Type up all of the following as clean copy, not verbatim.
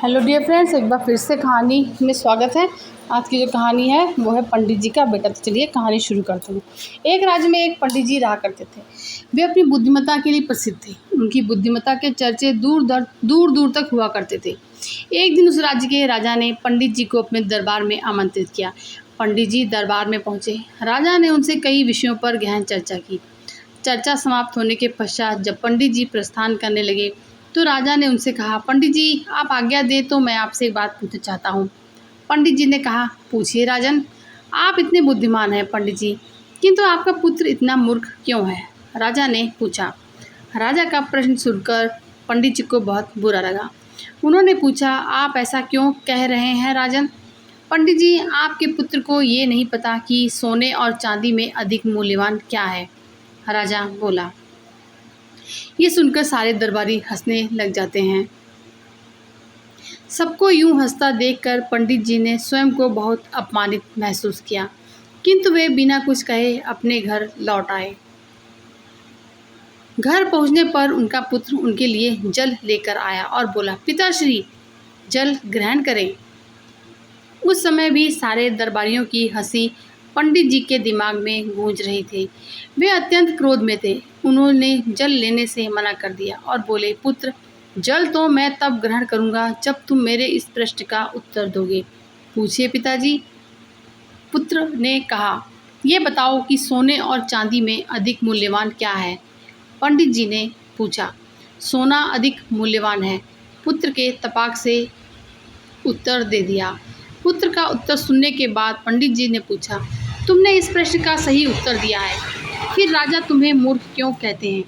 Hello dear friends, एक बार फिर से कहानी में स्वागत है। आज की जो कहानी है वो है पंडित जी का बेटा। तो चलिए कहानी शुरू करते हैं। एक राज्य में एक पंडित जी रहा करते थे। वे अपनी बुद्धिमत्ता के लिए प्रसिद्ध थे। उनकी बुद्धिमत्ता के चर्चे दूर दूर तक हुआ करते थे। एक दिन उस राज्य के राजा ने पंडित जी को अपने दरबार में आमंत्रित किया। पंडित जी दरबार में पहुँचे। राजा ने उनसे कई विषयों पर गहन चर्चा की। चर्चा समाप्त होने के पश्चात जब पंडित जी प्रस्थान करने लगे तो राजा ने उनसे कहा, पंडित जी आप आज्ञा दें तो मैं आपसे एक बात पूछना चाहता हूँ। पंडित जी ने कहा, पूछिए राजन। आप इतने बुद्धिमान हैं पंडित जी, किंतु आपका पुत्र इतना मूर्ख क्यों है? राजा ने पूछा। राजा का प्रश्न सुनकर पंडित जी को बहुत बुरा लगा। उन्होंने पूछा, आप ऐसा क्यों कह रहे हैं राजन? पंडित जी, आपके पुत्र को ये नहीं पता कि सोने और चांदी में अधिक मूल्यवान क्या है। राजा बोला। ये सुनकर सारे दरबारी हंसने लग जाते हैं। सबको यूं हंसता देखकर पंडित जी ने स्वयं को बहुत अपमानित महसूस किया, किंतु वे बिना कुछ कहे अपने घर लौट आए। घर पहुंचने पर उनका पुत्र उनके लिए जल लेकर आया और बोला, पिताश्री जल ग्रहण करें। उस समय भी सारे दरबारियों की हंसी पंडित जी के दिमाग में गूंज रही थी। वे अत्यंत क्रोध में थे। उन्होंने जल लेने से मना कर दिया और बोले, पुत्र जल तो मैं तब ग्रहण करूंगा जब तुम मेरे इस प्रश्न का उत्तर दोगे। पूछिए पिताजी। पुत्र ने कहा, ये बताओ कि सोने और चांदी में अधिक मूल्यवान क्या है? पंडित जी ने पूछा। सोना अधिक मूल्यवान है, पुत्र के तपाक से उत्तर दे दिया। पुत्र का उत्तर सुनने के बाद पंडित जी ने पूछा, तुमने इस प्रश्न का सही उत्तर दिया है, फिर राजा तुम्हें मूर्ख क्यों कहते हैं?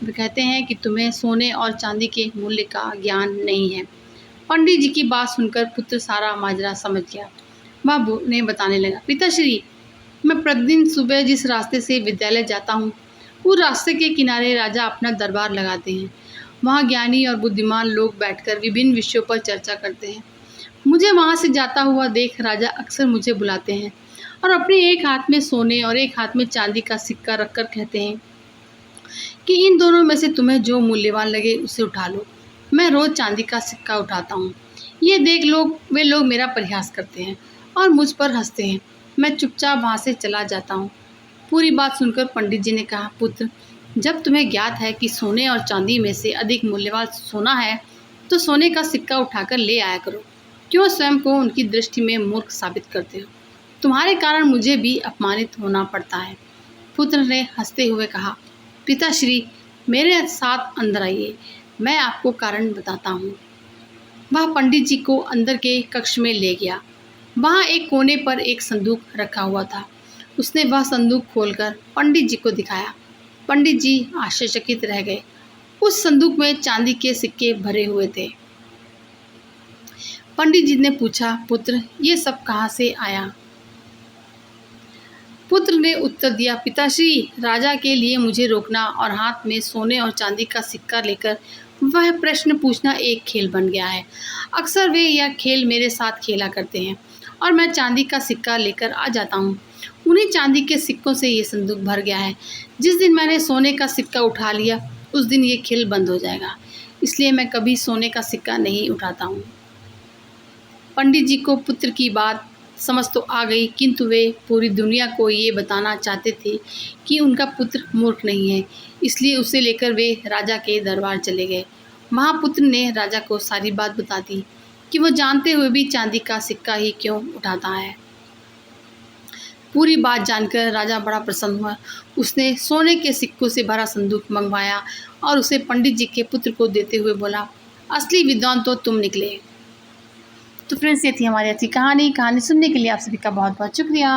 वे कहते हैं कि तुम्हें सोने और चांदी के मूल्य का ज्ञान नहीं है। पंडित जी की बात सुनकर पुत्र सारा माजरा समझ गया। वह उन्हें बताने लगा, पिताश्री मैं प्रतिदिन सुबह जिस रास्ते से विद्यालय जाता हूँ उस रास्ते के किनारे राजा अपना दरबार लगाते हैं। वहाँ ज्ञानी और बुद्धिमान लोग बैठकर विभिन्न विषयों पर चर्चा करते हैं। मुझे वहाँ से जाता हुआ देख राजा अक्सर मुझे बुलाते हैं और अपने एक हाथ में सोने और एक हाथ में चांदी का सिक्का रखकर कहते हैं कि इन दोनों में से तुम्हें जो मूल्यवान लगे उसे उठा लो। मैं रोज़ चांदी का सिक्का उठाता हूँ। ये देख वे लोग मेरा परिहास करते हैं और मुझ पर हंसते हैं। मैं चुपचाप वहाँ से चला जाता हूँ। पूरी बात सुनकर पंडित जी ने कहा, पुत्र जब तुम्हें ज्ञात है कि सोने और चांदी में से अधिक मूल्यवान सोना है तो सोने का सिक्का उठाकर ले आया करो। क्यों स्वयं को उनकी दृष्टि में मूर्ख साबित करते हो? तुम्हारे कारण मुझे भी अपमानित होना पड़ता है। पुत्र ने हंसते हुए कहा, पिताश्री मेरे साथ अंदर आइए, मैं आपको कारण बताता हूँ। वह पंडित जी को अंदर के कक्ष में ले गया। वहाँ एक कोने पर एक संदूक रखा हुआ था। उसने वह संदूक खोलकर पंडित जी को दिखाया। पंडित जी आश्चर्यचकित रह गए। उस संदूक में चांदी के सिक्के भरे हुए थे। पंडित जी ने पूछा, पुत्र ये सब कहाँ से आया? पुत्र ने उत्तर दिया, पिताश्री राजा के लिए मुझे रोकना और हाथ में सोने और चांदी का सिक्का लेकर वह प्रश्न पूछना एक खेल बन गया है। अक्सर वे यह खेल मेरे साथ खेला करते हैं और मैं चांदी का सिक्का लेकर आ जाता हूँ। उन्हीं चांदी के सिक्कों से ये संदूक भर गया है। जिस दिन मैंने सोने का सिक्का उठा लिया उस दिन ये खेल बंद हो जाएगा, इसलिए मैं कभी सोने का सिक्का नहीं उठाता हूँ। पंडित जी को पुत्र की बात समझ तो आ गई, किंतु वे पूरी दुनिया को ये बताना चाहते थे कि उनका पुत्र मूर्ख नहीं है, इसलिए उसे लेकर वे राजा के दरबार चले गए। वहाँ पुत्र ने राजा को सारी बात बता दी कि वो जानते हुए भी चांदी का सिक्का ही क्यों उठाता है। पूरी बात जानकर राजा बड़ा प्रसन्न हुआ। उसने सोने के सिक्कों से भरा संदूक मंगवाया और उसे पंडित जी के पुत्र को देते हुए बोला, असली विद्वान तो तुम निकले। तो फ्रेंड्स, ये थी हमारी अच्छी कहानी सुनने के लिए आप सभी का बहुत बहुत शुक्रिया।